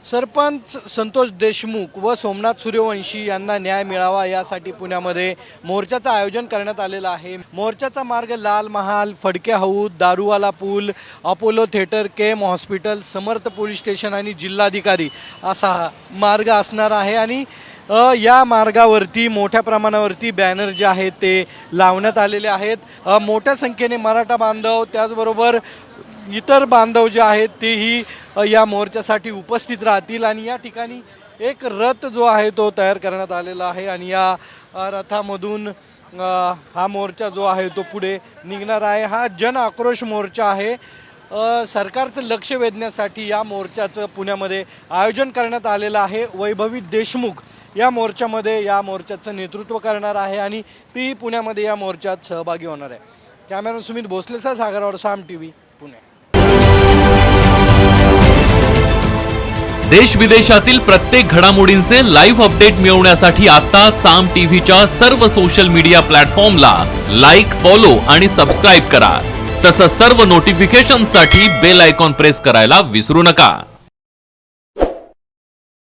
सरपंच संतोष देशमुख व सोमनाथ सूर्यवंशी यांना न्याय मिळावा यासाठी पुण्यामध्ये मोर्चाचं आयोजन करण्यात आलेलं आहे। मोर्चाचा मार्ग लाल महाल, फडके हाऊस, दारूवाला पूल, अपोलो थिएटर, केम हॉस्पिटल, समर्थ पोलीस स्टेशन आणि जिल्हाधिकारी असा मार्ग असणार आहे। आणि या मार्गावरती मोठ्या प्रमाणावरती बॅनर जे आहेत ते लावण्यात आलेले आहेत। मोठ्या संख्येने मराठा बांधव त्याचबरोबर इतर बांधव जे आहेत तेही या मोर्चासाठी उपस्थित राहतील आणि या ठिकाणी एक रथ जो आहे तो तयार करण्यात आलेला आहे आणि या रथामधून हा मोर्चा जो आहे तो पुढे निघणार आहे। हा जन आक्रोश मोर्चा आहे। सरकारचं लक्ष वेधण्यासाठी या मोर्चाचं पुण्यामध्ये आयोजन करण्यात आलेलं आहे। वैभवी देशमुख या मोर्चाचं नेतृत्व करणार आहे आणि ती पुण्यामध्ये या मोर्चात सहभागी होणार आहे। कॅमेरामन सुमित भोसलेसह सागरवाड, साम टीव्ही, पुणे। देश विदेशातील प्रत्येक घडामोडींचे लाईव्ह अपडेट मिळवण्यासाठी आता साम टीव्हीच्या सर्व सोशल मीडिया प्लॅटफॉर्मला लाईक, फॉलो आणि सबस्क्राइब करा। तसंच सर्व नोटिफिकेशनसाठी बेल आयकॉन प्रेस करायला विसरू नका।